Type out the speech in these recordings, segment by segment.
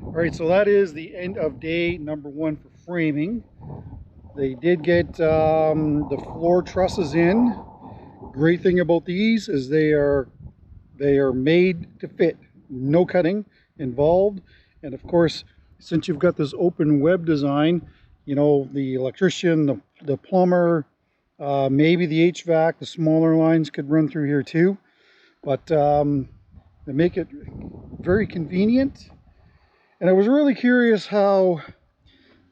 All right, so that is the end of day number 1 for framing. They did get the floor trusses in. Great thing about these is they are made to fit. No cutting involved. And of course, since you've got this open web design, you know, the electrician, the plumber, maybe the HVAC, the smaller lines could run through here too. But they make it very convenient. And I was really curious how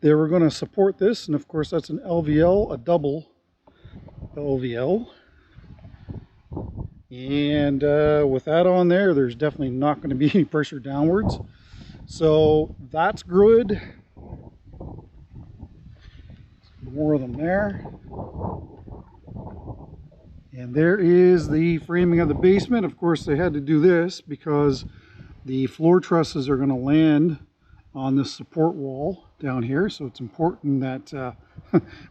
they were going to support this. And of course, that's an LVL, a double LVL. And with that on there, there's definitely not going to be any pressure downwards. So that's good. More of them there. And there is the framing of the basement. Of course, they had to do this because the floor trusses are going to land on this support wall down here. So it's important that,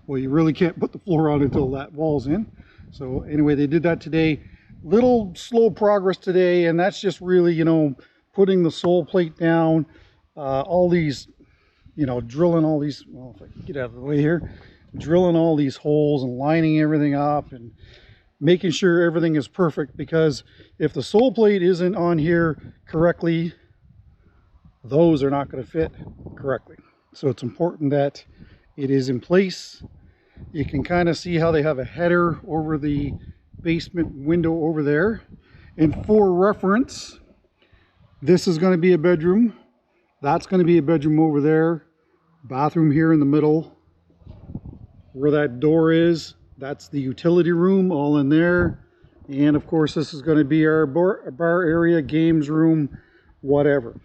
well, you really can't put the floor on until that wall's in. So anyway, they did that today. Little slow progress today, and that's just really, you know, putting the sole plate down, all these, you know, drilling all these, well, if I can get out of the way here, drilling all these holes and lining everything up and making sure everything is perfect, because if the sole plate isn't on here correctly, those are not going to fit correctly. So it's important that it is in place. You can kind of see how they have a header over the basement window over there. And for reference, this is going to be a bedroom. That's going to be a bedroom over there. Bathroom here in the middle. Where that door is, that's the utility room, all in there. And of course, this is going to be our bar area, games room, whatever.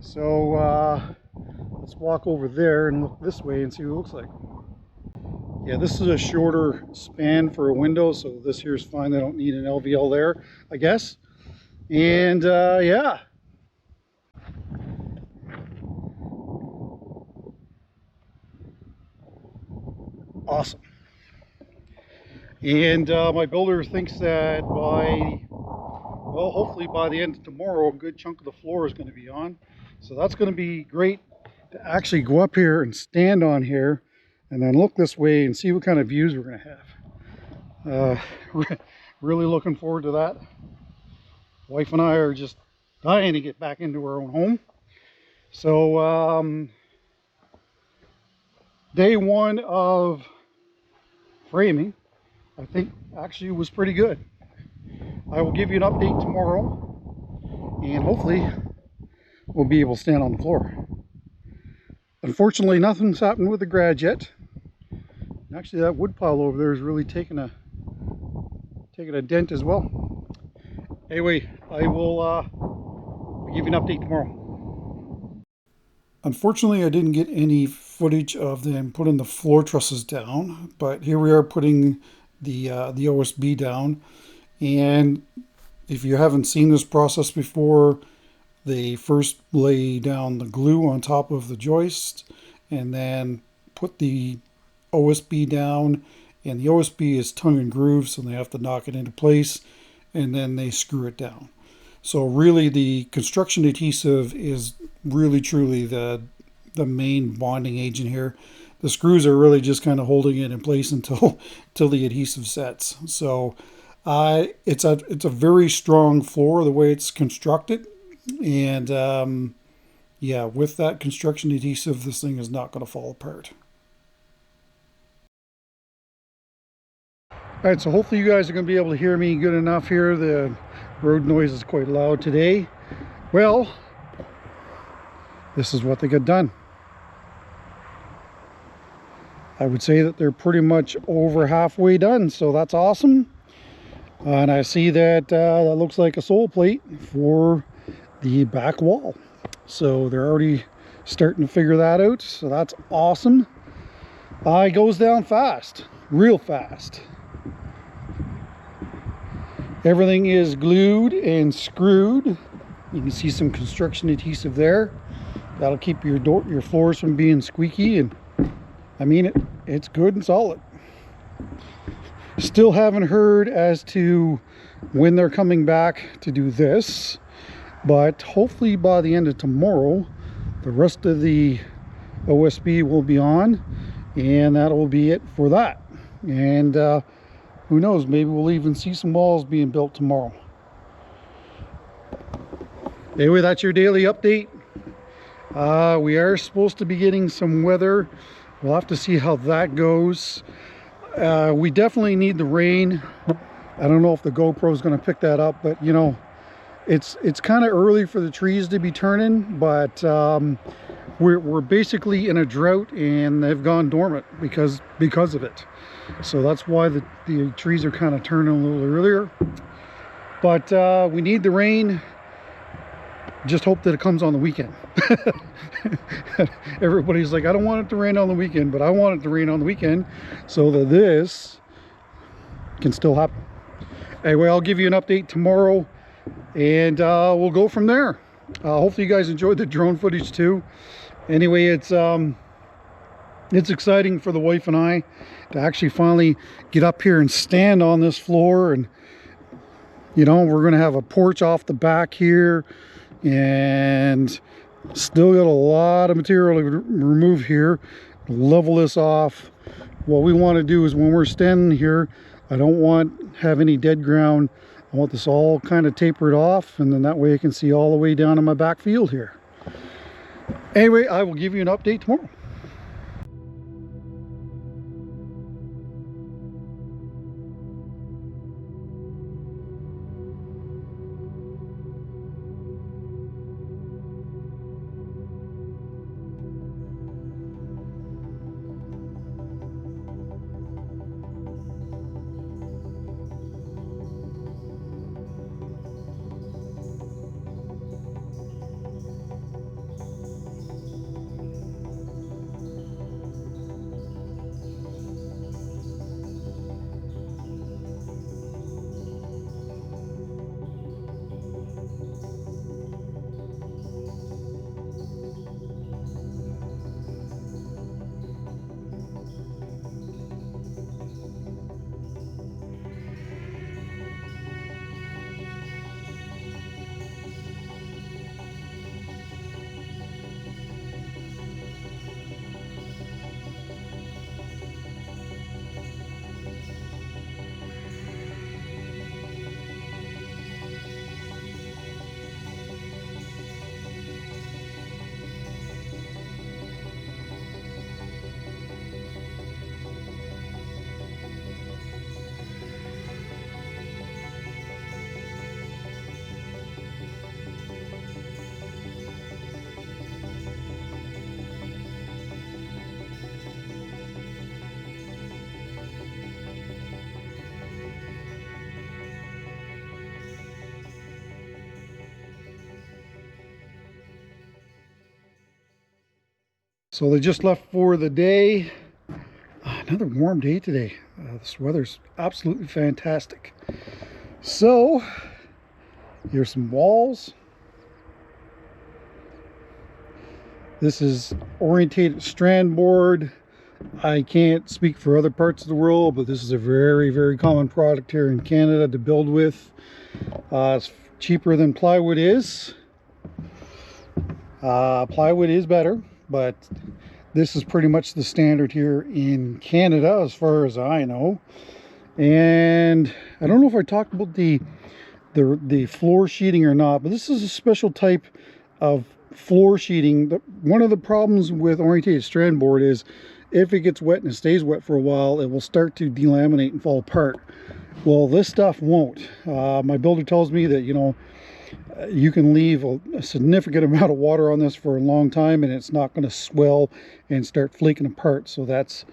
So let's walk over there and look this way and see what it looks like. Yeah, this is a shorter span for a window, so this here is fine. I don't need an LVL there, I guess. And yeah. Awesome. And my builder thinks that by, well, hopefully by the end of tomorrow, a good chunk of the floor is going to be on. So that's going to be great to actually go up here and stand on here and then look this way and see what kind of views we're going to have. Really looking forward to that. Wife and I are just dying to get back into our own home. So day 1 of framing, I think actually was pretty good. I will give you an update tomorrow, and hopefully we'll be able to stand on the floor. Unfortunately, nothing's happened with the garage yet. Actually, that wood pile over there is really taking a dent as well. Anyway, I will give you an update tomorrow. Unfortunately, I didn't get any footage of them putting the floor trusses down, but here we are putting the OSB down. And if you haven't seen this process before, they first lay down the glue on top of the joist and then put the OSB down, and the OSB is tongue and groove, so they have to knock it into place, and then they screw it down. So really the construction adhesive is really truly the main bonding agent here. The screws are really just kind of holding it in place until the adhesive sets. So it's a very strong floor the way it's constructed, and yeah, with that construction adhesive, this thing is not going to fall apart. All right, so hopefully you guys are going to be able to hear me good enough here. The road noise is quite loud today. Well, this is what they got done. I would say that they're pretty much over halfway done, so that's awesome. And I see that that looks like a sole plate for the back wall. So they're already starting to figure that out, so that's awesome. It goes down fast, real fast. Everything is glued and screwed. You can see some construction adhesive there. That'll keep your floors from being squeaky, and I mean it's good and solid. Still haven't heard as to when they're coming back to do this. but hopefully by the end of tomorrow the rest of the OSB will be on, and that will be it for that. And who knows, maybe we'll even see some walls being built tomorrow. Anyway, that's your daily update. We are supposed to be getting some weather. We'll have to see how that goes. We definitely need the rain. I don't know if the GoPro is going to pick that up, but you know, it's kind of early for the trees to be turning, but we're basically in a drought and they've gone dormant because of it. So that's why the trees are kind of turning a little earlier. But we need the rain. Just hope that it comes on the weekend. Everybody's like, I don't want it to rain on the weekend, but I want it to rain on the weekend so that this can still happen. Anyway, I'll give you an update tomorrow, and we'll go from there. Hopefully you guys enjoyed the drone footage too. Anyway, it's exciting for the wife and I to actually finally get up here and stand on this floor. And you know, we're gonna have a porch off the back here, and still got a lot of material to remove here, level this off. What we want to do is when we're standing here, I don't want have any dead ground. I want this all kind of tapered off, and then that way I can see all the way down in my back field here. Anyway, I will give you an update tomorrow. So they just left for the day. Another warm day today. This weather's absolutely fantastic. So here's some walls. This is orientated strand board. I can't speak for other parts of the world, but this is a very, very common product here in Canada to build with. It's cheaper than plywood is. Plywood is better, but this is pretty much the standard here in Canada as far as I know. And I don't know if I talked about the floor sheeting or not, but this is a special type of floor sheeting. One of the problems with orientated strand board is if it gets wet and it stays wet for a while, it will start to delaminate and fall apart. Well, this stuff won't. My builder tells me that, you know, you can leave a significant amount of water on this for a long time and it's not going to swell and start flaking apart. So that's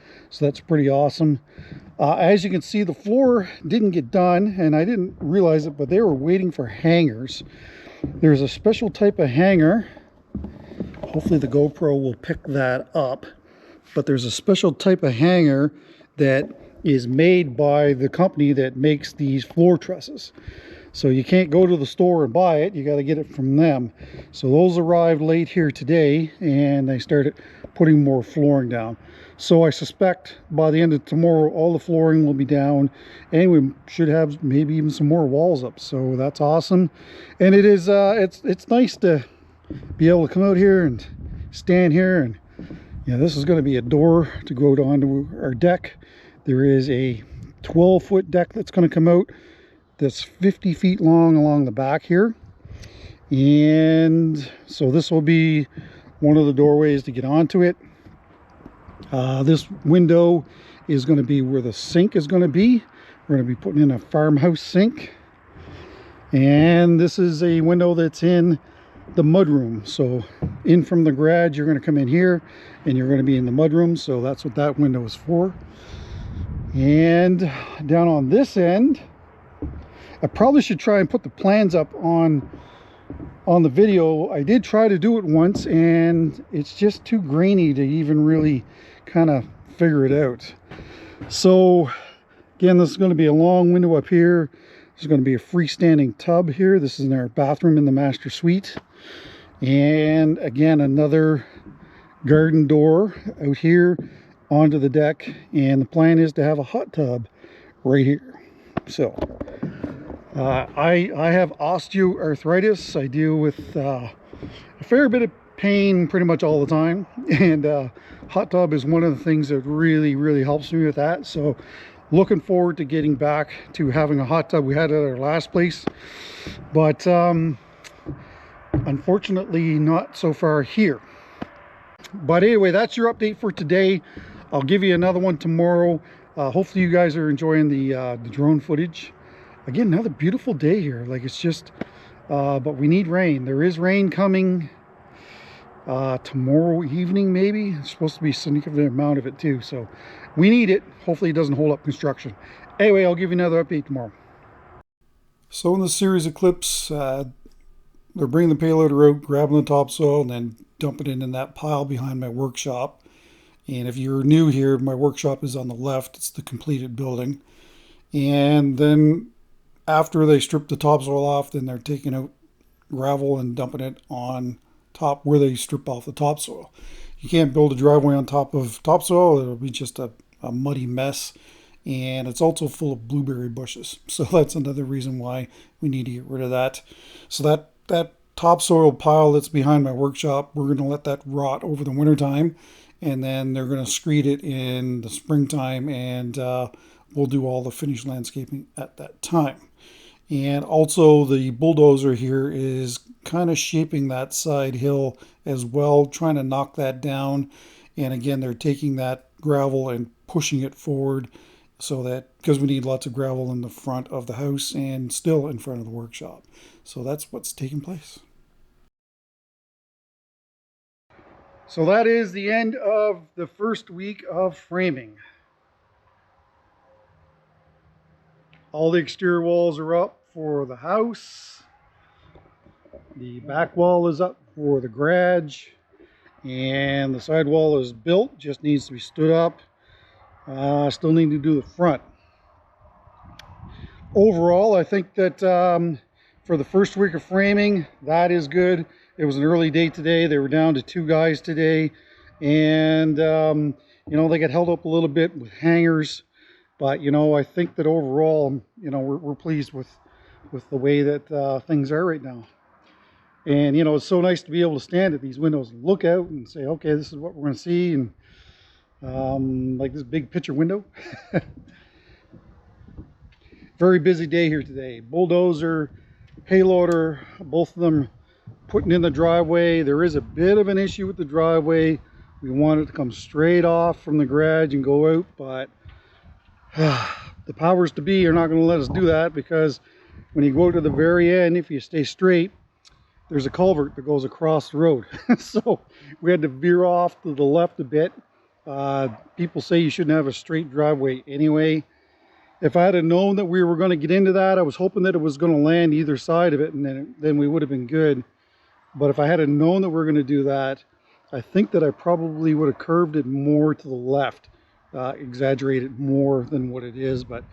pretty awesome. As you can see, the floor didn't get done, and I didn't realize it, but they were waiting for hangers. There's a special type of hanger. Hopefully the GoPro will pick that up. But there's a special type of hanger that is made by the company that makes these floor trusses. So you can't go to the store and buy it, you got to get it from them. So those arrived late here today, and they started putting more flooring down. So I suspect by the end of tomorrow all the flooring will be down, and we should have maybe even some more walls up. So that's awesome. And it is it's nice to be able to come out here and stand here, and this is going to be a door to go onto our deck. There is a 12-foot deck that's going to come out that's 50 feet long along the back here, and so this will be one of the doorways to get onto it. This window is going to be where the sink is going to be. We're going to be putting in a farmhouse sink, and this is a window that's in the mudroom. So in from the garage, you're going to come in here and you're going to be in the mudroom. So that's what that window is for. And down on this end, I probably should try and put the plans up on the video. I did try to do it once, and it's just too grainy to even really kind of figure it out. So again, this is going to be a long window up here. There's going to be a freestanding tub here. This is in our bathroom in the master suite. And again, another garden door out here onto the deck. And the plan is to have a hot tub right here. So I have osteoarthritis. I deal with a fair bit of pain pretty much all the time, and hot tub is one of the things that really helps me with that. So looking forward to getting back to having a hot tub. We had it at our last place, but unfortunately not so far here. But anyway, that's your update for today. I'll give you another one tomorrow. Hopefully you guys are enjoying the drone footage. Again, another beautiful day here. Like, it's just but we need rain. There is rain coming tomorrow evening, maybe. It's supposed to be a significant amount of it too, so we need it. Hopefully it doesn't hold up construction. Anyway, I'll give you another update tomorrow. So in this series of clips, they're bringing the payloader out, grabbing the topsoil, and then dumping it in that pile behind my workshop. And if you're new here, my workshop is on the left. It's the completed building. And then after they strip the topsoil off, then they're taking out gravel and dumping it on top where they strip off the topsoil. You can't build a driveway on top of topsoil. It'll be just a muddy mess. And it's also full of blueberry bushes. So that's another reason why we need to get rid of that. So that topsoil pile that's behind my workshop, we're going to let that rot over the winter time. And then they're going to screed it in the springtime, and we'll do all the finished landscaping at that time. And also the bulldozer here is kind of shaping that side hill as well, trying to knock that down. And again, they're taking that gravel and pushing it forward, so that, because we need lots of gravel in the front of the house and still in front of the workshop. So that's what's taking place. So that is the end of the first week of framing. All the exterior walls are up for the house. The back wall is up for the garage. And the side wall is built, just needs to be stood up. Still need to do the front. Overall, I think that for the first week of framing, that is good. It was an early day today. They were down to 2 guys today. And, you know, they got held up a little bit with hangers. But, you know, I think that overall, you know, we're pleased with the way that things are right now. And, you know, it's so nice to be able to stand at these windows and look out and say, okay, this is what we're going to see. And like this big picture window. Very busy day here today. Bulldozer, payloader, both of them putting in the driveway. There is a bit of an issue with the driveway. We want it to come straight off from the garage and go out, but the powers to be are not going to let us do that, because when you go to the very end, if you stay straight, there's a culvert that goes across the road. So we had to veer off to the left a bit. People say you shouldn't have a straight driveway anyway. If I had known that we were going to get into that, I was hoping that it was going to land either side of it, and then we would have been good. But if I had known that we were going to do that, I think that I probably would have curved it more to the left, exaggerated more than what it is. But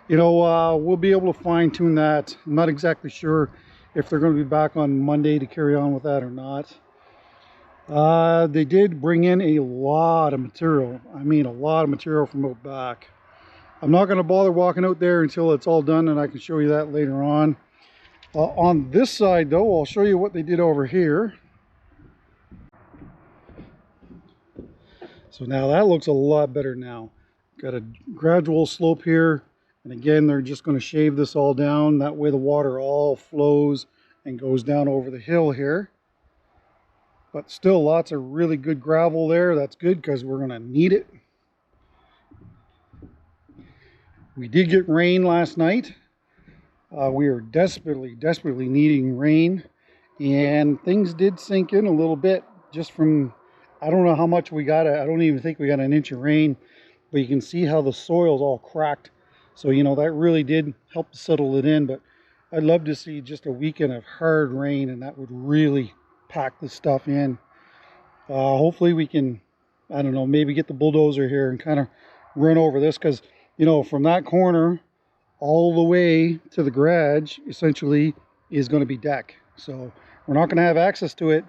You know, we'll be able to fine tune that. I'm not exactly sure if they're going to be back on Monday to carry on with that or not. They did bring in a lot of material. I mean, a lot of material from out back. I'm not going to bother walking out there until it's all done, and I can show you that later on. On this side though, I'll show you what they did over here. So now that looks a lot better now. Got a gradual slope here. And again, they're just going to shave this all down. That way the water all flows and goes down over the hill here. But still lots of really good gravel there. That's good because we're going to need it. We did get rain last night. We are desperately needing rain. And things did sink in a little bit just from, I don't know how much we got. I don't even think we got an inch of rain. But you can see how the soil's all cracked. So, you know, that really did help to settle it in. But I'd love to see just a weekend of hard rain, and that would really pack the stuff in. Hopefully we can, I don't know, maybe get the bulldozer here and kind of run over this. Because, you know, from that corner all the way to the garage, essentially, is going to be deck. So we're not going to have access to it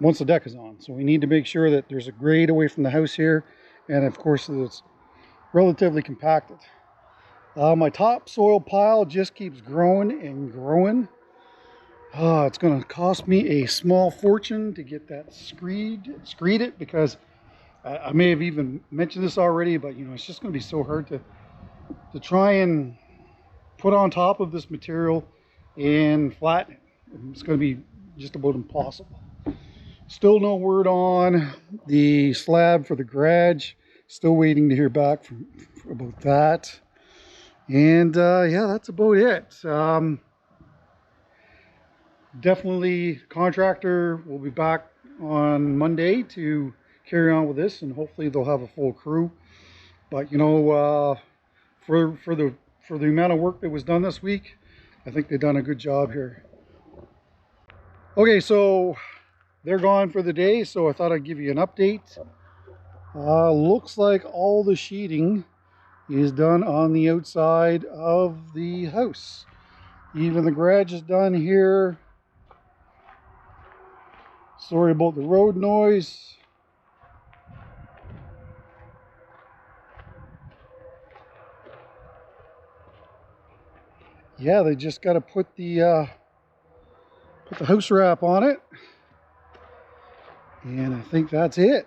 once the deck is on. So we need to make sure that there's a grade away from the house here. And, of course, that it's relatively compacted. My topsoil pile just keeps growing and growing. It's going to cost me a small fortune to get that screed because I may have even mentioned this already, but you know, it's just going to be so hard to try and put on top of this material and flatten it. It's going to be just about impossible. Still no word on the slab for the garage. Still waiting to hear back about that. And yeah, that's about it. Definitely contractor will be back on Monday to carry on with this, and hopefully they'll have a full crew. But you know, for the amount of work that was done this week, I think they've done a good job here. Okay, so they're gone for the day, so I thought I'd give you an update. Looks like all the sheeting is done on the outside of the house. Even the garage is done here. Sorry about the road noise. Yeah, they just got to put the house wrap on it, and I think that's it.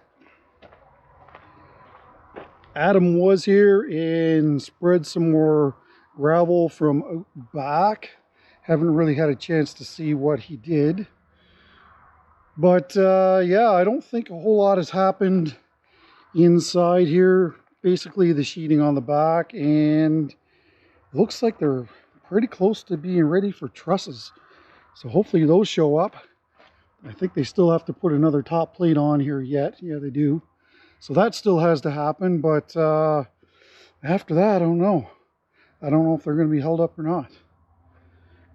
Adam was here and spread some more gravel from out back. Haven't really had a chance to see what he did. But yeah, I don't think a whole lot has happened inside here. Basically the sheeting on the back, and it looks like they're pretty close to being ready for trusses. So hopefully those show up. I think they still have to put another top plate on here yet. Yeah, they do. So that still has to happen, but after that, I don't know. I don't know if they're going to be held up or not.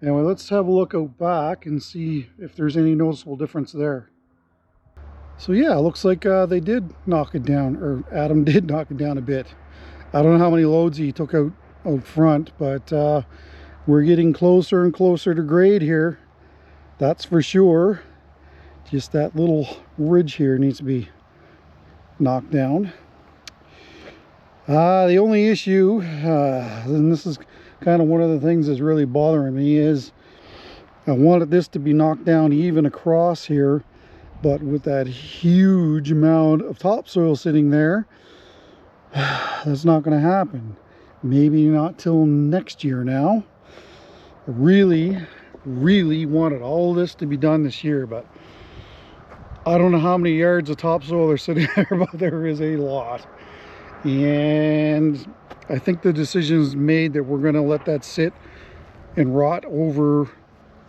Anyway, let's have a look out back and see if there's any noticeable difference there. So yeah, it looks like they did knock it down, or Adam did knock it down a bit. I don't know how many loads he took out front, but we're getting closer and closer to grade here. That's for sure. Just that little ridge here needs to be knocked down. The only issue, and this is kind of one of the things that's really bothering me, is I wanted this to be knocked down even across here, but with that huge amount of topsoil sitting there, that's not going to happen. Maybe not till next year now. I really wanted all this to be done this year, but I don't know how many yards of topsoil are sitting there, but there is a lot. And I think the decision is made that we're going to let that sit and rot over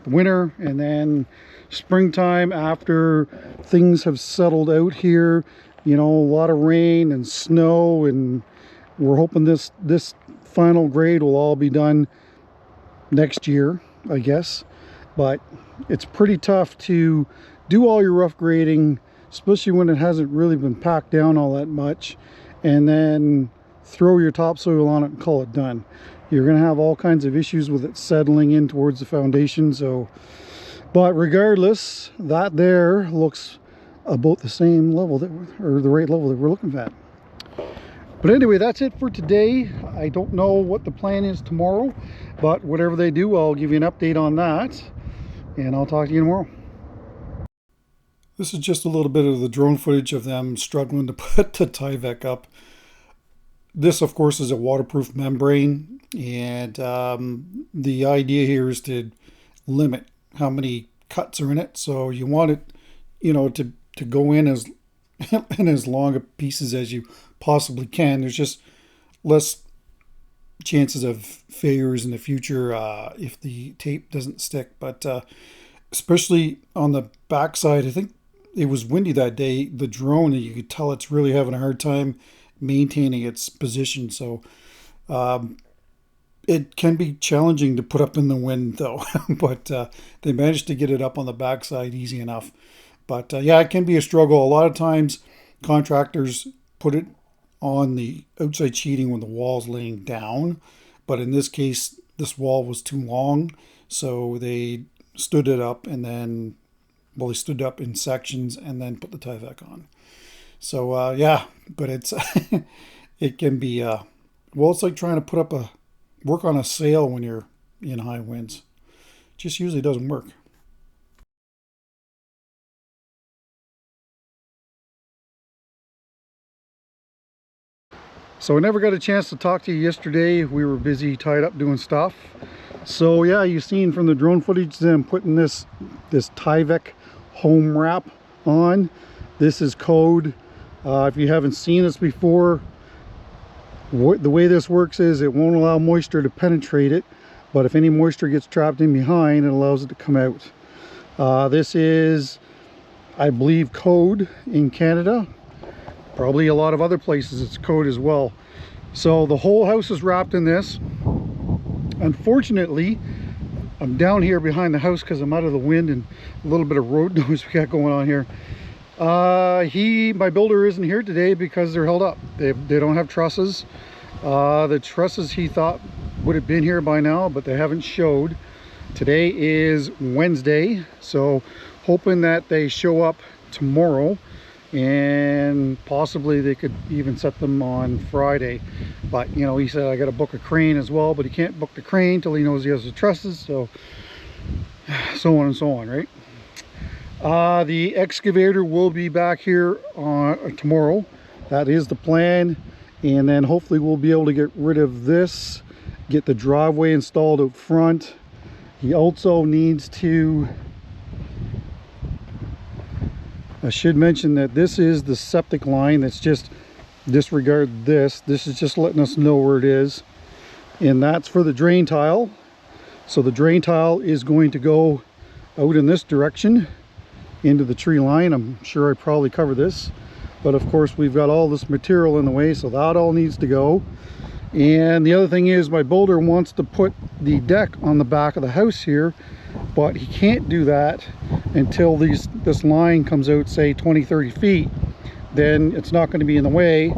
the winter, and then springtime, after things have settled out here, you know, a lot of rain and snow, and we're hoping this final grade will all be done next year, I guess. But it's pretty tough to do all your rough grading, especially when it hasn't really been packed down all that much, and then throw your topsoil on it and call it done. You're going to have all kinds of issues with it settling in towards the foundation. So, but regardless, that there looks about the same level that, or the right level that we're looking at. But anyway, that's it for today. I don't know what the plan is tomorrow, but whatever they do, I'll give you an update on that, and I'll talk to you tomorrow. This is just a little bit of the drone footage of them struggling to put the Tyvek up. This, of course, is a waterproof membrane, and the idea here is to limit how many cuts are in it. So you want it, you know, to go in as in as long a pieces as you possibly can. There's just less chances of failures in the future if the tape doesn't stick. But especially on the backside, I think it was windy that day. The drone, you could tell it's really having a hard time maintaining its position. So it can be challenging to put up in the wind though. But they managed to get it up on the backside easy enough. But yeah, it can be a struggle. A lot of times contractors put it on the outside sheeting when the wall's laying down. But in this case, this wall was too long. So they stood it up and then, well, they stood up in sections and then put the Tyvek on. So yeah, but it's, it can be, well, it's like trying to put up work on a sail when you're in high winds. It just usually doesn't work. So I never got a chance to talk to you yesterday. We were busy tied up doing stuff. So yeah, you've seen from the drone footage them putting this Tyvek home wrap on. This is code. If you haven't seen this before, the way this works is it won't allow moisture to penetrate it, but if any moisture gets trapped in behind, it allows it to come out. This is, I believe, code in Canada. Probably a lot of other places it's code as well. So the whole house is wrapped in this. Unfortunately, I'm down here behind the house because I'm out of the wind and a little bit of road noise we got going on here. My builder isn't here today because they're held up. They don't have trusses. The trusses he thought would have been here by now, but they haven't showed. Today is Wednesday, so hoping that they show up tomorrow, and possibly they could even set them on Friday. But you know, he said I got to book a crane as well, but he can't book the crane till he knows he has the trusses. So on and so on, right? The excavator will be back here tomorrow. That is the plan, and then hopefully we'll be able to get rid of this, get the driveway installed out front. He also needs to, I should mention that this is the septic line. That's just, disregard this. This is just letting us know where it is. And that's for the drain tile. So the drain tile is going to go out in this direction into the tree line. I'm sure I probably covered this. But of course we've got all this material in the way, so that all needs to go. And the other thing is my builder wants to put the deck on the back of the house here, but he can't do that until this line comes out, say 20-30 feet. Then it's not going to be in the way.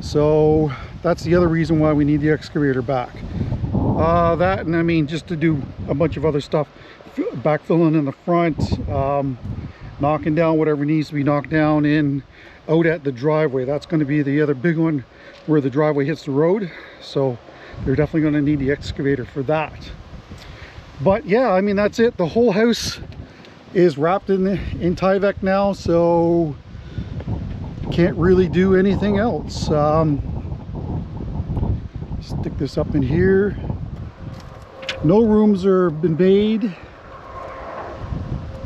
So that's the other reason why we need the excavator back. That, and I mean, just to do a bunch of other stuff, backfilling in the front, knocking down whatever needs to be knocked down in out at the driveway. That's going to be the other big one, where the driveway hits the road. So they're definitely going to need the excavator for that. But yeah, I mean, that's it. The whole house is wrapped in Tyvek now, so can't really do anything else. Stick this up in here. No rooms are been made,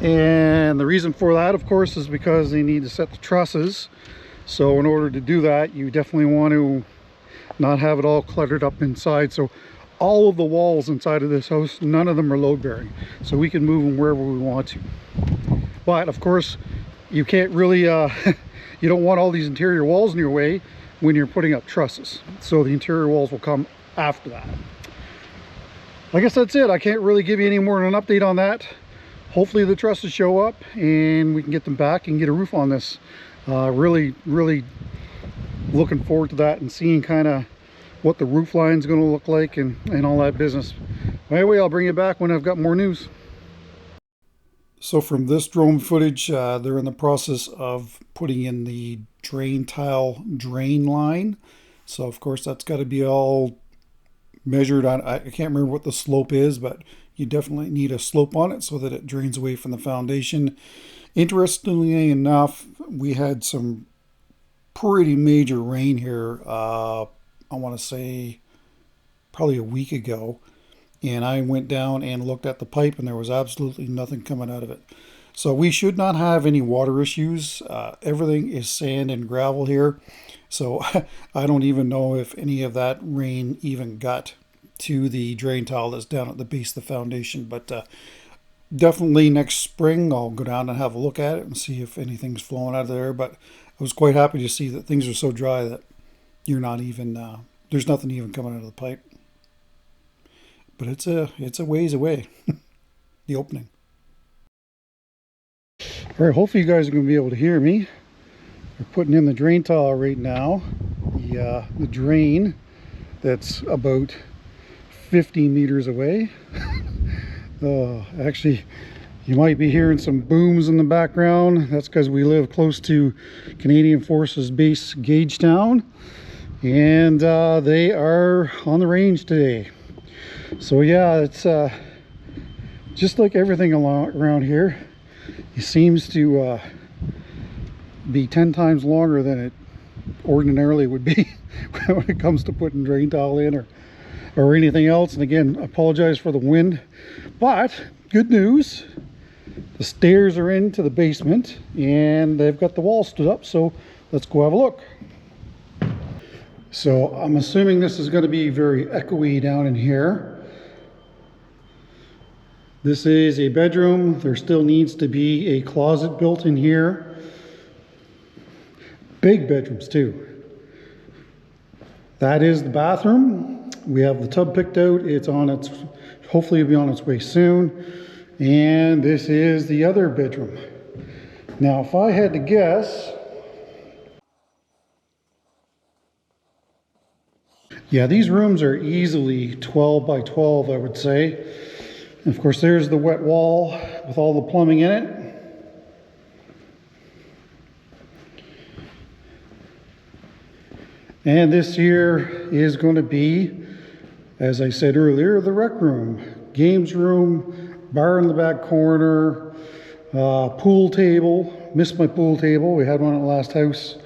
and the reason for that, of course, is because they need to set the trusses. So in order to do that, you definitely want to not have it all cluttered up inside. So all of the walls inside of this house, none of them are load bearing, so we can move them wherever we want to. But of course, you can't really you don't want all these interior walls in your way when you're putting up trusses, so the interior walls will come after that. I guess that's it. I can't really give you any more than an update on that. Hopefully the trusses show up and we can get them back and get a roof on this. Really looking forward to that and seeing kind of what the roof line is going to look like and all that business. Anyway, I'll bring you back when I've got more news. So from this drone footage, they're in the process of putting in the drain tile drain line. So of course that's got to be all measured on. I can't remember what the slope is, but you definitely need a slope on it so that it drains away from the foundation. Interestingly enough, we had some pretty major rain here, I want to say probably a week ago, and I went down and looked at the pipe and there was absolutely nothing coming out of it. So we should not have any water issues. Everything is sand and gravel here, so I don't even know if any of that rain even got to the drain tile that's down at the base of the foundation. But definitely next spring I'll go down and have a look at it and see if anything's flowing out of there. But I was quite happy to see that things are so dry that you're not even there's nothing even coming out of the pipe. But it's a ways away, the opening. All right, hopefully you guys are going to be able to hear me. We're putting in the drain tile right now. The drain that's about 50 meters away. Actually, you might be hearing some booms in the background. That's because we live close to Canadian Forces Base Gagetown, and they are on the range today. So yeah, it's just like everything around here. It seems to be 10 times longer than it ordinarily would be when it comes to putting drain tile in or anything else. And again, I apologize for the wind, but good news, the stairs are into the basement and they've got the wall stood up, so let's go have a look. So I'm assuming this is going to be very echoey down in here. This is a bedroom. There still needs to be a closet built in here. Big bedrooms too. That is the bathroom. We have the tub picked out. It's on its, hopefully it'll be on its way soon. And this is the other bedroom. Now, if I had to guess, yeah, these rooms are easily 12 by 12, I would say. And of course, there's the wet wall with all the plumbing in it. And this here is going to be, as I said earlier, the rec room, games room, bar in the back corner, pool table. Missed my pool table. We had one at the last house.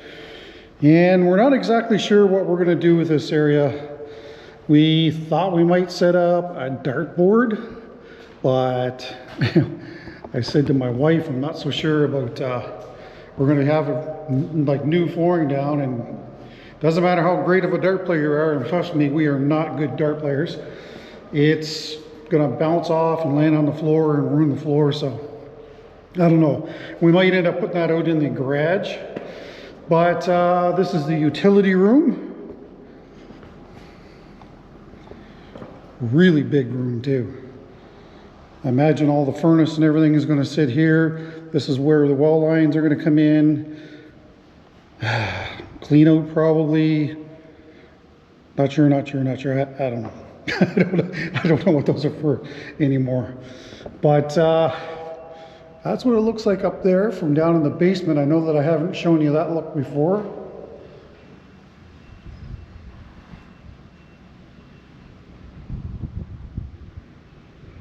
And we're not exactly sure what we're going to do with this area. We thought we might set up a dartboard, but I said to my wife, I'm not so sure about, we're going to have like new flooring down, and doesn't matter how great of a dart player you are, and trust me, we are not good dart players. It's going to bounce off and land on the floor and ruin the floor, so I don't know. We might end up putting that out in the garage. But this is the utility room. Really big room too. I imagine all the furnace and everything is going to sit here. This is where the well lines are going to come in. Clean out probably. Not sure. I don't know. I don't know what those are for anymore. But that's what it looks like up there from down in the basement. I know that I haven't shown you that look before.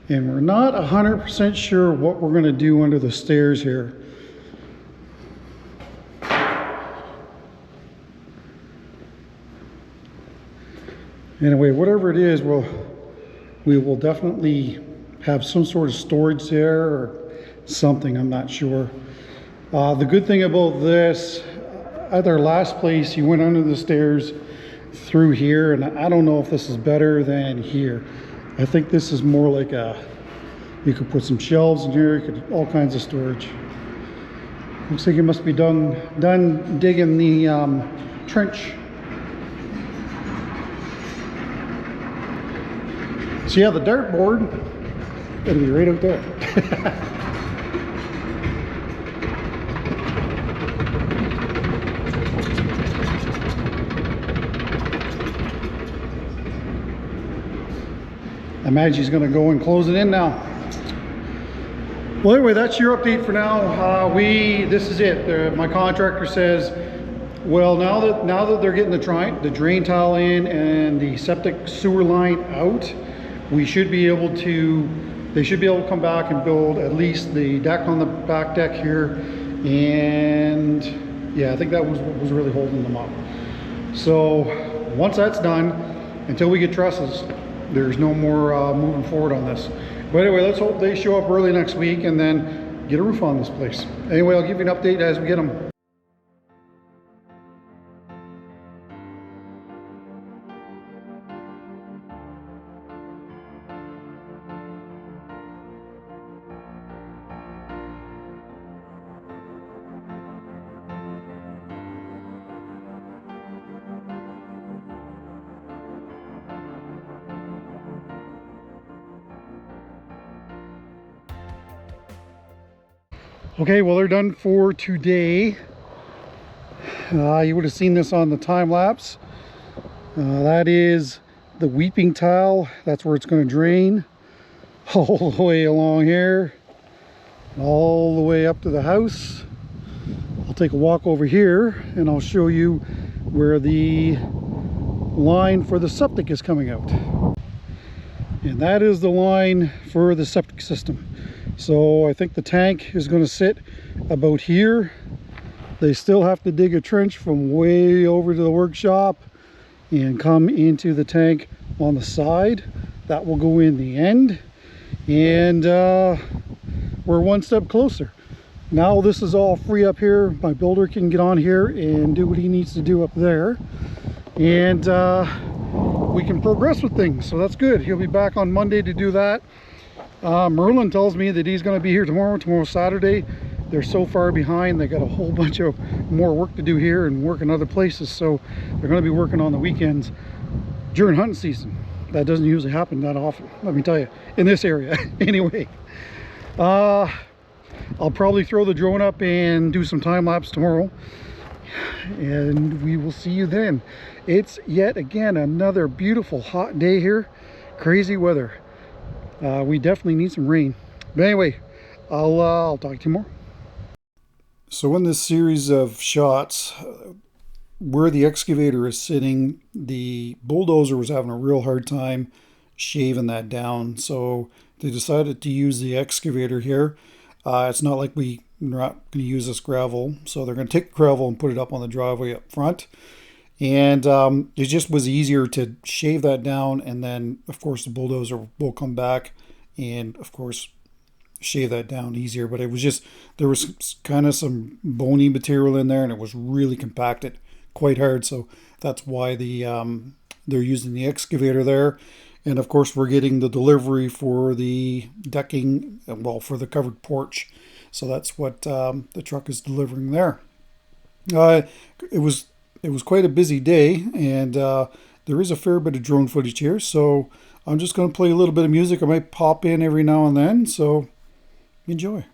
And we're not 100% sure what we're going to do under the stairs here. Anyway, whatever it is, we will definitely have some sort of storage there or something, I'm not sure. The good thing about this, at our last place, you went under the stairs through here, and I don't know if this is better than here. I think this is more like you could put some shelves in here, you could all kinds of storage. Looks like you must be done digging the trench. So yeah, the dartboard, it'll be right out there. imagine he's going to go and close it in now. Well, anyway, that's your update for now. This is it. My contractor says, well, now that they're getting the drain tile in and the septic sewer line out, they should be able to come back and build at least the deck on the back deck here. And yeah, I think that was what was really holding them up. So once that's done, until we get trusses, there's no more moving forward on this. But anyway, let's hope they show up early next week and then get a roof on this place. Anyway, I'll give you an update as we get them. Okay, well, they're done for today. You would have seen this on the time lapse. That is the weeping tile. That's where it's going to drain all the way along here, all the way up to the house. I'll take a walk over here and I'll show you where the line for the septic is coming out. And that is the line for the septic system. So I think the tank is going to sit about here. They still have to dig a trench from way over to the workshop and come into the tank on the side. That will go in the end. And we're one step closer. Now this is all free up here. My builder can get on here and do what he needs to do up there. And we can progress with things. So that's good. He'll be back on Monday to do that. Merlin tells me that he's going to be here tomorrow's Saturday. They're so far behind, they got a whole bunch of more work to do here and work in other places, so they're going to be working on the weekends during hunting season. That doesn't usually happen that often, let me tell you, in this area. Anyway, I'll probably throw the drone up and do some time lapse tomorrow, and we will see you then. It's yet again another beautiful hot day here. Crazy weather. We definitely need some rain. But anyway, I'll talk to you more. So in this series of shots, where the excavator is sitting, the bulldozer was having a real hard time shaving that down. So they decided to use the excavator here. It's not like we're not going to use this gravel. So they're going to take the gravel and put it up on the driveway up front. And it just was easier to shave that down, and then of course the bulldozer will come back and of course shave that down easier. But it was just, there was kind of some bony material in there and it was really compacted quite hard, so that's why they're using the excavator there. And of course we're getting the delivery for the decking, well, for the covered porch, so that's what the truck is delivering there. It was quite a busy day, and there is a fair bit of drone footage here, so I'm just going to play a little bit of music. I might pop in every now and then, so enjoy.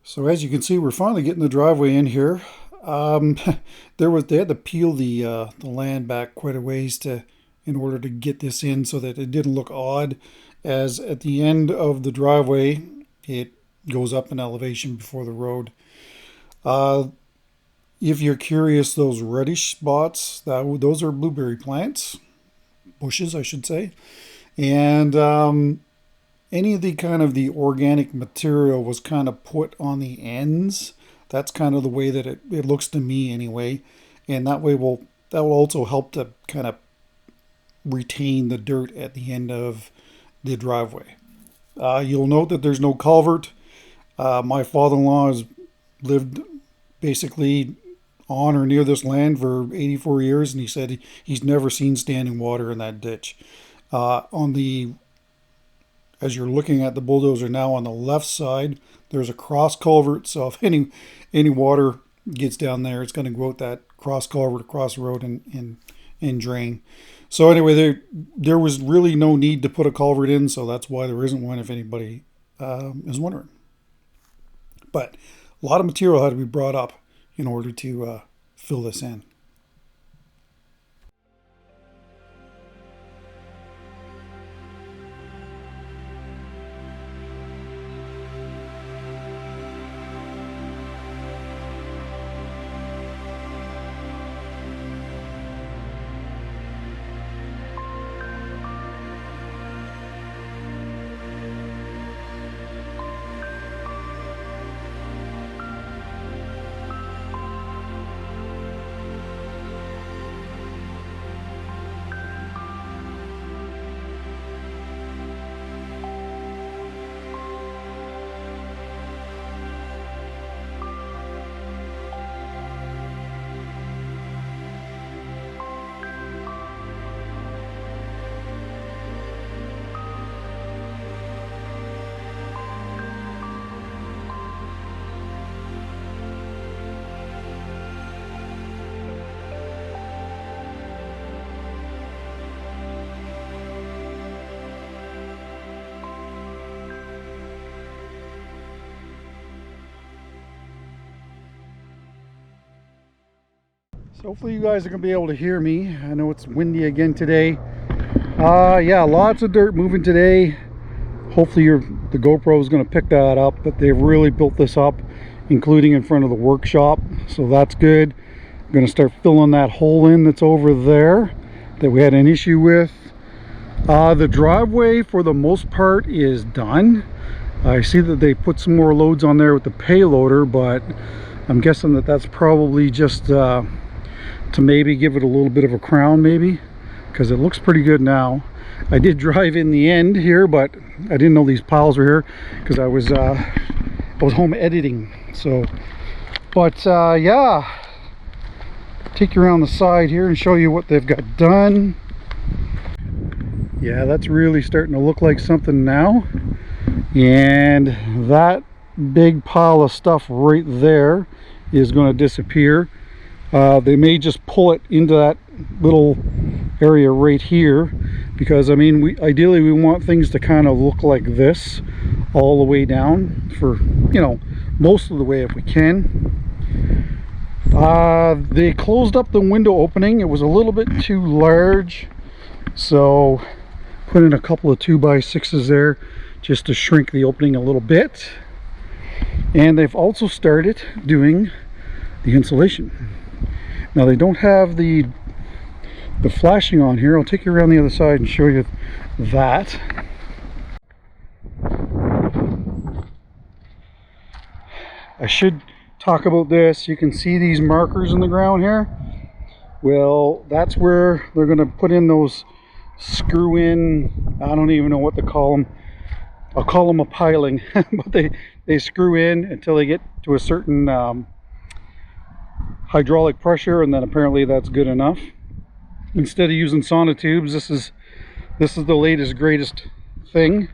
So as you can see, we're finally getting the driveway in here. They had to peel the land back quite a ways in order to get this in so that it didn't look odd, as at the end of the driveway it goes up in elevation before the road. If you're curious, those reddish spots, those are blueberry plants, bushes I should say, and any of the organic material was kind of put on the ends. That's kind of the way that it looks to me anyway. And that will also help to kind of retain the dirt at the end of the driveway. You'll note that there's no culvert. My father-in-law has lived basically on or near this land for 84 years, and he said he's never seen standing water in that ditch. As you're looking at the bulldozer now, on the left side, there's a cross culvert. So if any water gets down there, it's going to go out that cross culvert across the road and drain. So anyway, there was really no need to put a culvert in, so that's why there isn't one, if anybody is wondering. But a lot of material had to be brought up in order to fill this in. So hopefully you guys are going to be able to hear me. I know it's windy again today. Yeah, lots of dirt moving today. Hopefully the GoPro is going to pick that up, but they've really built this up, including in front of the workshop. So that's good. I'm going to start filling that hole in that's over there that we had an issue with. The driveway for the most part is done. I see that they put some more loads on there with the payloader, but I'm guessing that that's probably just to maybe give it a little bit of a crown, maybe, because it looks pretty good now. I did drive in the end here, but I didn't know these piles were here because I was home editing. So, but yeah, take you around the side here and show you what they've got done. Yeah, that's really starting to look like something now. And that big pile of stuff right there is going to disappear. They may just pull it into that little area right here, because I mean, ideally we want things to kind of look like this all the way down, for, you know, most of the way if we can. They closed up the window opening. It was a little bit too large, so put in a couple of 2x6s there just to shrink the opening a little bit. And they've also started doing the insulation. Now they don't have the flashing on here. I'll take you around the other side and show you that. I should talk about this. You can see these markers in the ground here. Well, that's where they're going to put in those screw in, I don't even know what to call them. I'll call them a piling, but they screw in until they get to a certain hydraulic pressure, and then apparently that's good enough. Instead of using sonotubes, this is the latest greatest thing.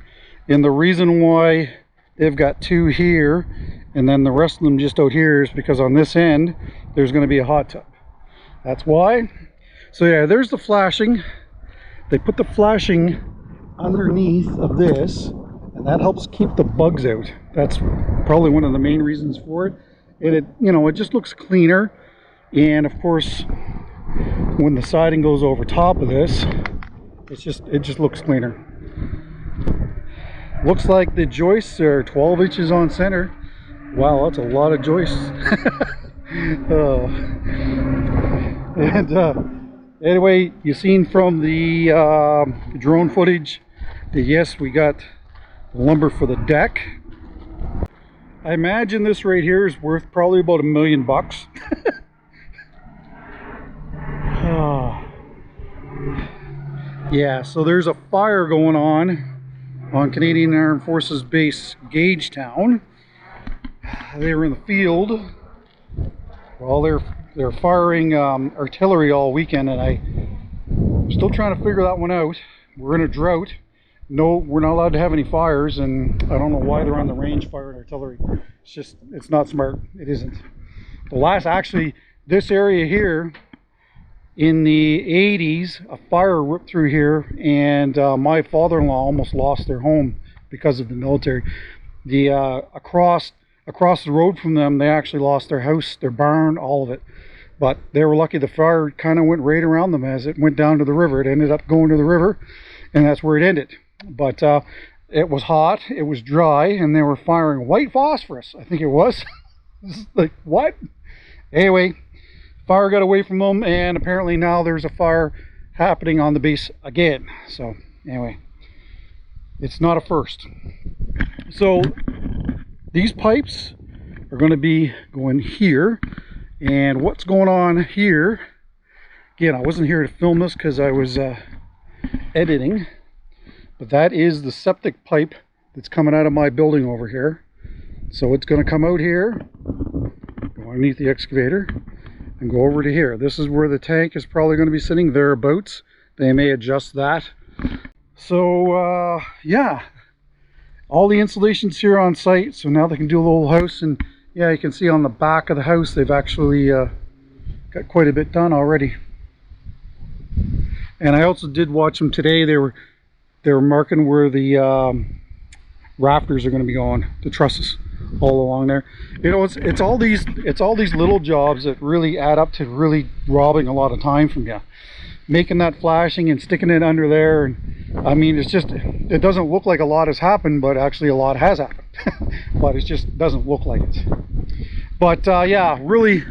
And the reason why they've got two here and then the rest of them just out here is because on this end there's going to be a hot tub. That's why. So yeah, there's the flashing. They put the flashing underneath of this, and and that helps keep the bugs out. That's probably one of the main reasons for it. And it, you know, it just looks cleaner. And of course, when the siding goes over top of this, it just looks cleaner. Looks like the joists are 12 inches on center. Wow, that's a lot of joists. Anyway, you've seen from the drone footage that yes, we got lumber for the deck. I imagine this right here is worth probably about $1 million. Yeah, so there's a fire going on Canadian Armed Forces Base Gagetown. They were in the field. Well, they're firing artillery all weekend, and I'm still trying to figure that one out. We're in a drought. No, we're not allowed to have any fires, and I don't know why they're on the range firing artillery. It's not smart. It isn't. Actually, this area here, in the 80s, a fire ripped through here, and my father-in-law almost lost their home because of the military. Across the road from them, they actually lost their house, their barn, all of it. But they were lucky. The fire kind of went right around them as it went down to the river. It ended up going to the river, and that's where it ended. But it was hot, it was dry, and they were firing white phosphorus, I think it was. Like, what? Anyway, fire got away from them, and apparently now there's a fire happening on the base again. So anyway, it's not a first. So these pipes are going to be going here, and what's going on here, again, I wasn't here to film this because I was editing, but that is the septic pipe that's coming out of my building over here. So it's going to come out here, go underneath the excavator, and go over to here. This is where the tank is probably going to be sitting, thereabouts. They may adjust that. So yeah, all the insulation's here on site, so now they can do a little house. And yeah, you can see on the back of the house they've actually got quite a bit done already. And I also did watch them today. They were marking where the rafters are going to be going, the trusses all along there. You know, it's all these little jobs that really add up to really robbing a lot of time from you. Making that flashing and sticking it under there, and I mean, it doesn't look like a lot has happened, but actually a lot has happened. But it just doesn't look like it. But yeah, really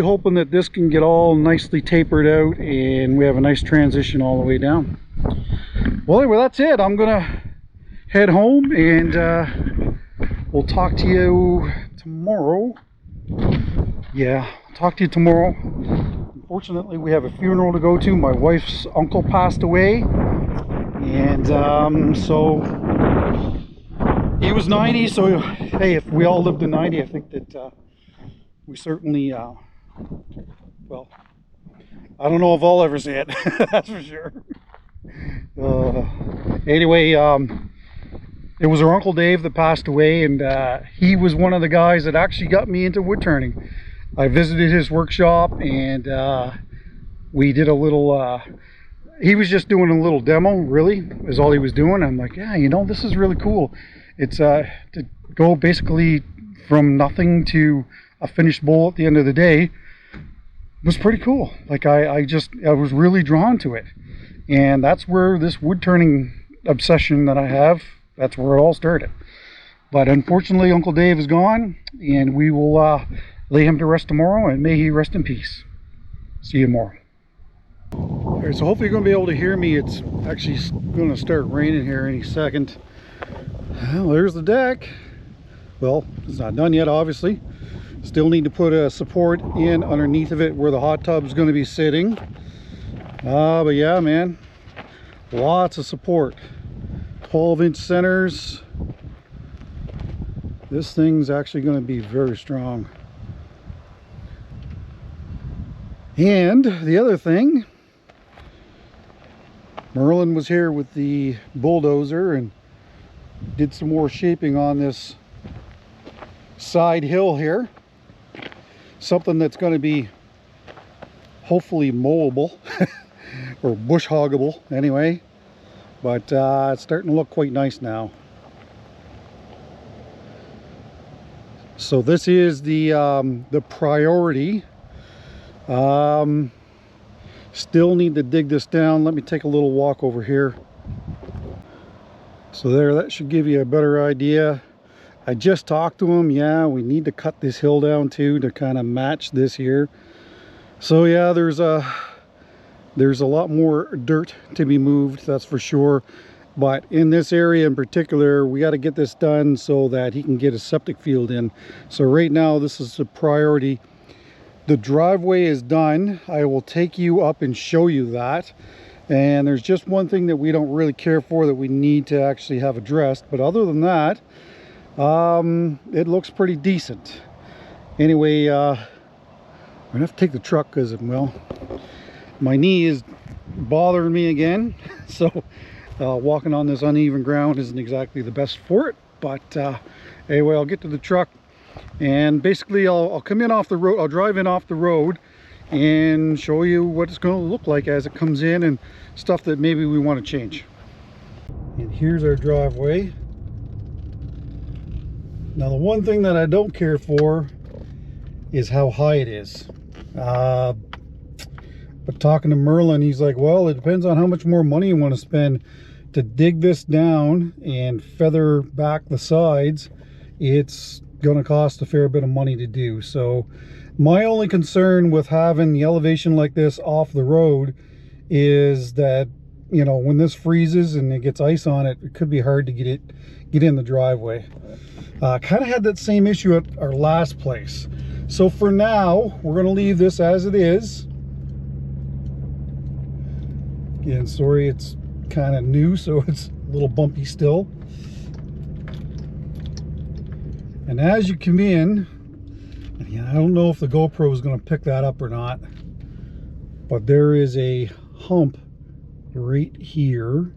hoping that this can get all nicely tapered out and we have a nice transition all the way down. Well, anyway, that's it. I'm gonna head home, and we'll talk to you tomorrow. Yeah, I'll talk to you tomorrow. Unfortunately, we have a funeral to go to. My wife's uncle passed away, and so he was 90. So hey, if we all lived to 90, I think that we certainly well, I don't know if I'll ever see it. That's for sure. Anyway, it was our Uncle Dave that passed away, and he was one of the guys that actually got me into wood turning. I visited his workshop, and we did a little, he was just doing a little demo, really, is all he was doing. I'm like, yeah, you know, this is really cool. It's to go basically from nothing to a finished bowl at the end of the day was pretty cool. Like, I was really drawn to it. And that's where this wood turning obsession that I have, that's where it all started. But unfortunately, Uncle Dave is gone, and we will lay him to rest tomorrow, and may he rest in peace. See you tomorrow. All right, so hopefully you're going to be able to hear me. It's actually going to start raining here any second. Well, there's the deck. Well, it's not done yet, obviously. Still need to put a support in underneath of it where the hot tub is going to be sitting. But yeah, man, lots of support. 12-inch centers. This thing's actually going to be very strong. And the other thing, Merlin was here with the bulldozer and did some more shaping on this side hill here. Something that's going to be hopefully mowable or bush hoggable anyway. But it's starting to look quite nice now. So this is the priority. Still need to dig this down. Let me take a little walk over here. So there, that should give you a better idea. I just talked to him. Yeah, we need to cut this hill down too to kind of match this here. So yeah, there's a lot more dirt to be moved, that's for sure. But in this area in particular, we got to get this done so that he can get his septic field in. So right now, this is the priority. The driveway is done. I will take you up and show you that. And there's just one thing that we don't really care for that we need to actually have addressed. But other than that, it looks pretty decent. Anyway, I'm gonna have to take the truck because, well, my knee is bothering me again. So walking on this uneven ground isn't exactly the best for it. But anyway, I'll get to the truck and basically I'll come in off the road. I'll drive in off the road and show you what it's going to look like as it comes in and stuff that maybe we want to change. And here's our driveway. Now the one thing that I don't care for is how high it is. But talking to Merlin, he's like, well, it depends on how much more money you want to spend to dig this down and feather back the sides. It's going to cost a fair bit of money to do. So my only concern with having the elevation like this off the road is that, you know, when this freezes and it gets ice on it, it could be hard to get in the driveway. Kind of had that same issue at our last place. So for now, we're going to leave this as it is. Again, sorry, it's kind of new, so it's a little bumpy still. And as you come in, I don't know if the GoPro is going to pick that up or not, but there is a hump right here,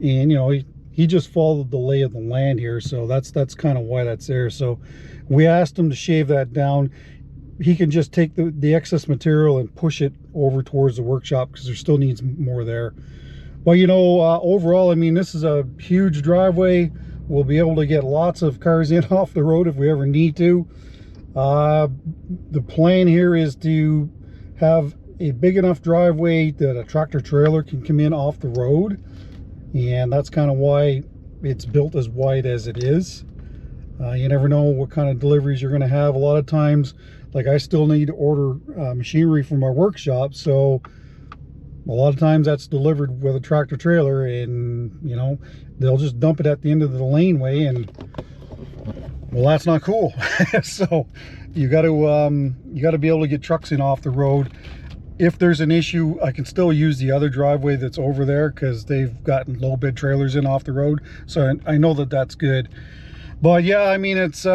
and you know, he just followed the lay of the land here, so that's kind of why that's there. So we asked him to shave that down. He can just take the excess material and push it over towards the workshop because there still needs more there. But you know, overall, I mean, this is a huge driveway. We'll be able to get lots of cars in off the road if we ever need to. The plan here is to have a big enough driveway that a tractor trailer can come in off the road, and that's kind of why it's built as wide as it is. You never know what kind of deliveries you're going to have. A lot of times, like, I still need to order machinery from my workshop, so a lot of times that's delivered with a tractor trailer, and you know, they'll just dump it at the end of the laneway, and well, that's not cool. So you got to be able to get trucks in off the road. If there's an issue, I can still use the other driveway that's over there because they've gotten low bed trailers in off the road, so I know that that's good. But yeah, I mean, it's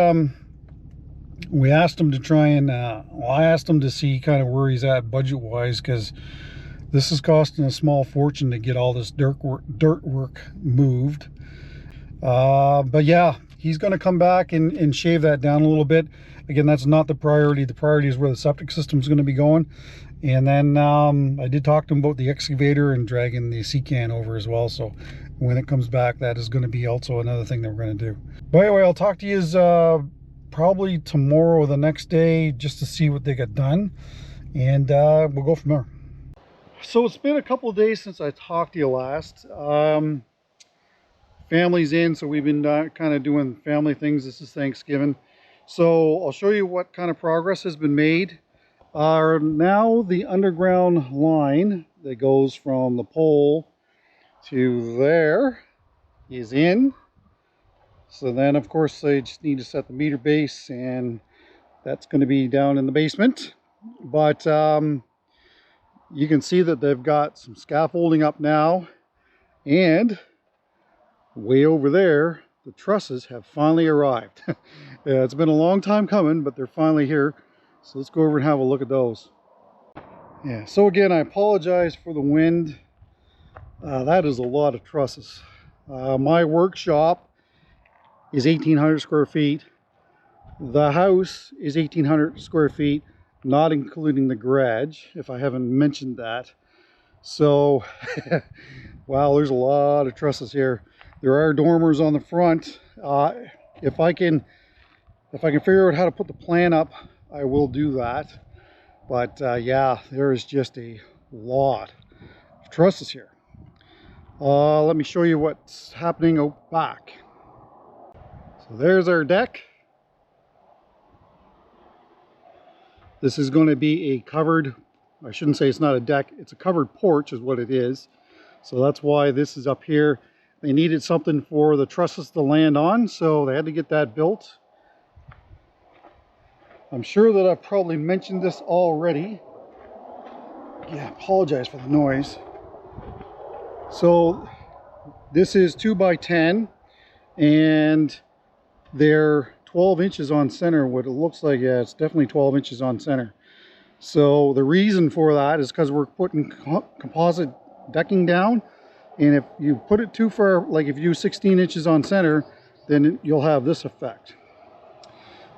we asked him to try and well, I asked him to see kind of where he's at budget wise, because this is costing a small fortune to get all this dirt work moved. But yeah, he's going to come back and shave that down a little bit. Again, that's not the priority. The priority is where the septic system is going to be going. And then I did talk to him about the excavator and dragging the sea can over as well. So when it comes back, that is going to be also another thing that we're going to do. But anyway, I'll talk to you probably tomorrow or the next day just to see what they got done. And we'll go from there. So it's been a couple of days since I talked to you last. Family's in, so we've been kind of doing family things. This is Thanksgiving. So I'll show you what kind of progress has been made. Now the underground line that goes from the pole to there is in. So then, of course, they just need to set the meter base, and that's going to be down in the basement. But you can see that they've got some scaffolding up now, and way over there, the trusses have finally arrived. It's been a long time coming, but they're finally here. So let's go over and have a look at those. Yeah, so again, I apologize for the wind. That is a lot of trusses. My workshop is 1,800 square feet. The house is 1,800 square feet, not including the garage, if I haven't mentioned that. So, wow, there's a lot of trusses here. There are dormers on the front. If I can If I can figure out how to put the plan up, I will do that. But yeah, there is just a lot of trusses here. Let me show you what's happening out back. So there's our deck. This is going to be a covered, I shouldn't say it's not a deck, it's a covered porch is what it is. So that's why this is up here. They needed something for the trusses to land on, so they had to get that built. I'm sure that I've probably mentioned this already. Yeah, apologize for the noise. So this is 2 by 10 and they're 12 inches on center. What it looks like, yeah, it's definitely 12 inches on center. So the reason for that is because we're putting composite decking down, and if you put it too far, like if you use 16 inches on center, then you'll have this effect.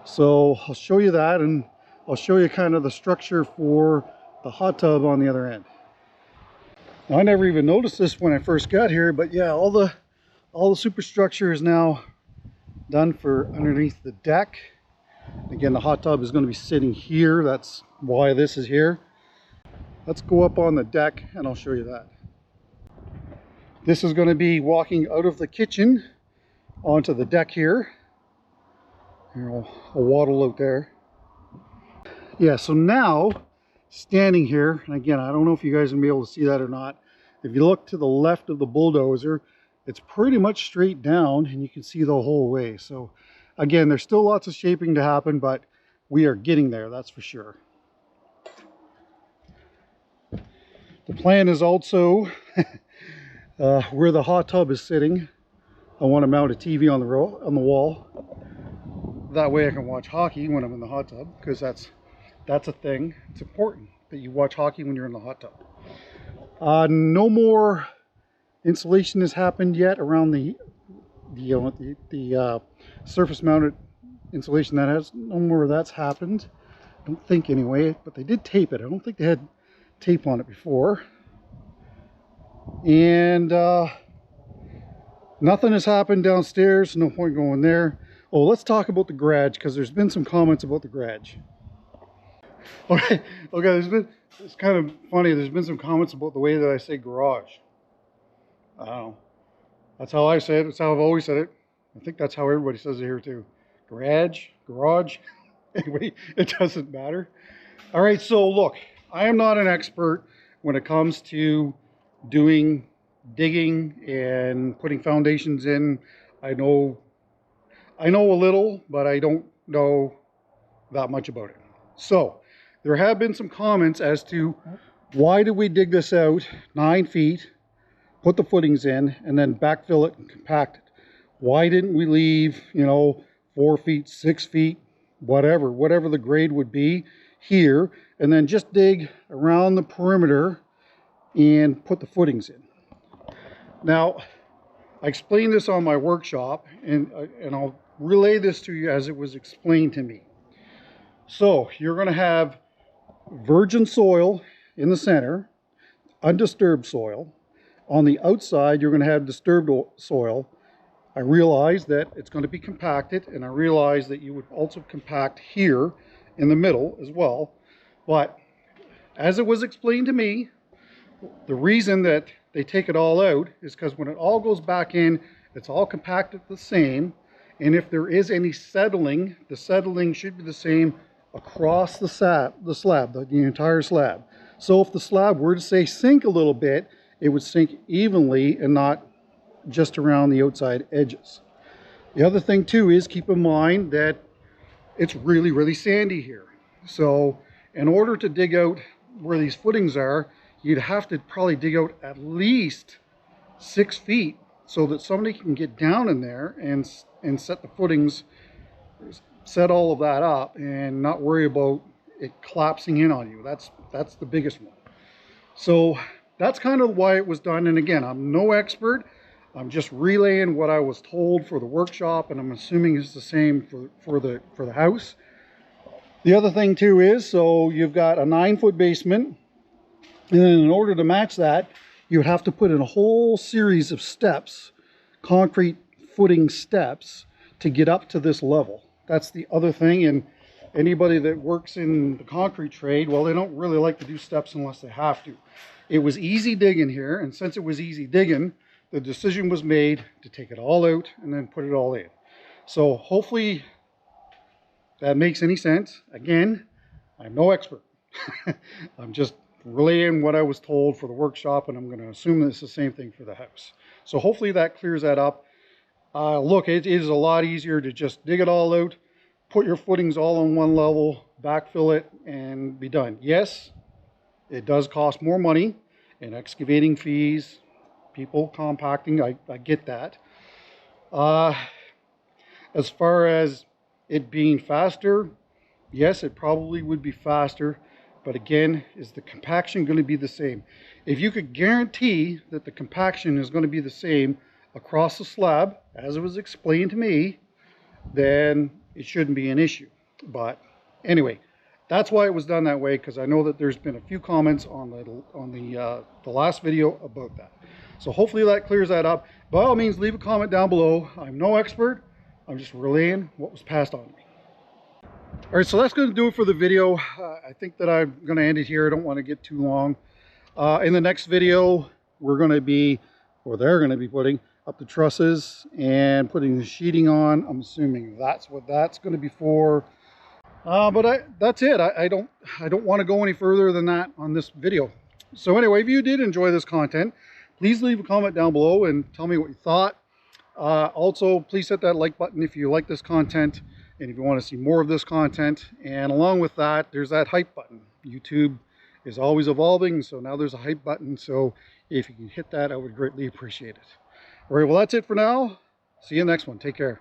So I'll show you that, and I'll show you kind of the structure for the hot tub on the other end. Now, I never even noticed this when I first got here, but yeah, all the superstructure is now done for underneath the deck. Again, the hot tub is going to be sitting here. That's why this is here. Let's go up on the deck and I'll show you that. This is going to be walking out of the kitchen onto the deck here. Here, I'll waddle out there. Yeah, so now standing here, and again, I don't know if you guys will be able to see that or not. If you look to the left of the bulldozer, it's pretty much straight down and you can see the whole way. So again, there's still lots of shaping to happen, but we are getting there, that's for sure. The plan is also where the hot tub is sitting. I want to mount a TV on the wall. That way I can watch hockey when I'm in the hot tub, because that's a thing. It's important that you watch hockey when you're in the hot tub. No more insulation has happened yet around the surface mounted insulation. That has no more of that's happened. I don't think anyway, but they did tape it. I don't think they had tape on it before. And nothing has happened downstairs, no point going there. Oh, let's talk about the garage, because there's been some comments about the garage. Okay, it's kind of funny, there's been some comments about the way that I say garage. I don't know. That's how I say it. That's how I've always said it. I think that's how everybody says it here too. Garage. Anyway, it doesn't matter. All right, so look, I am not an expert when it comes to doing digging and putting foundations in. I know a little, but I don't know that much about it. So there have been some comments as to why did we dig this out 9 feet, put the footings in, and then backfill it and compact it? Why didn't we leave, 4 feet, 6 feet, whatever the grade would be here, and then just dig around the perimeter and put the footings in? Now, I explained this on my workshop, and I'll relay this to you as it was explained to me. So you're going to have virgin soil in the center, undisturbed soil. On the outside, you're going to have disturbed soil. I realize that it's going to be compacted, and I realize that you would also compact here in the middle as well. But as it was explained to me, the reason that they take it all out is because when it all goes back in, it's all compacted the same. And if there is any settling, the settling should be the same across the slab, the entire slab. So if the slab were to say sink a little bit, it would sink evenly and not just around the outside edges. The other thing too is keep in mind that it's really, really sandy here. So in order to dig out where these footings are, you'd have to probably dig out at least 6 feet so that somebody can get down in there and set the footings, set all of that up, and not worry about it collapsing in on you. That's the biggest one. So that's kind of why it was done. And again, I'm no expert. I'm just relaying what I was told for the workshop, and I'm assuming it's the same for the house. The other thing too is, so you've got a 9-foot basement, and then in order to match that, you would have to put in a whole series of steps, concrete footing steps, to get up to this level. That's the other thing. And anybody that works in the concrete trade, well, they don't really like to do steps unless they have to. It was easy digging here, and since it was easy digging, the decision was made to take it all out and then put it all in. So hopefully that makes any sense. Again, I'm no expert. I'm just relaying what I was told for the workshop, and I'm going to assume it's the same thing for the house. So hopefully that clears that up. Look, it is a lot easier to just dig it all out, put your footings all on one level, backfill it, and be done. Yes, it does cost more money and excavating fees, people compacting, I get that. As far as it being faster, yes, it probably would be faster. But again, is the compaction going to be the same? If you could guarantee that the compaction is going to be the same across the slab, as it was explained to me, then it shouldn't be an issue. But anyway, that's why it was done that way, because I know that there's been a few comments on the last video about that. So hopefully that clears that up. By all means, leave a comment down below. I'm no expert. I'm just relaying what was passed on to me. All right, so that's going to do it for the video. I think that I'm going to end it here. I don't want to get too long. In the next video, we're going to be, or they're going to be putting up the trusses and putting the sheeting on. I'm assuming that's what that's going to be for. But that's it. I don't want to go any further than that on this video. So anyway, if you did enjoy this content, please leave a comment down below and tell me what you thought. Also, please hit that like button if you like this content and if you want to see more of this content. And along with that, there's that hype button. YouTube is always evolving, so now there's a hype button. So if you can hit that, I would greatly appreciate it. All right, well, that's it for now. See you next one. Take care.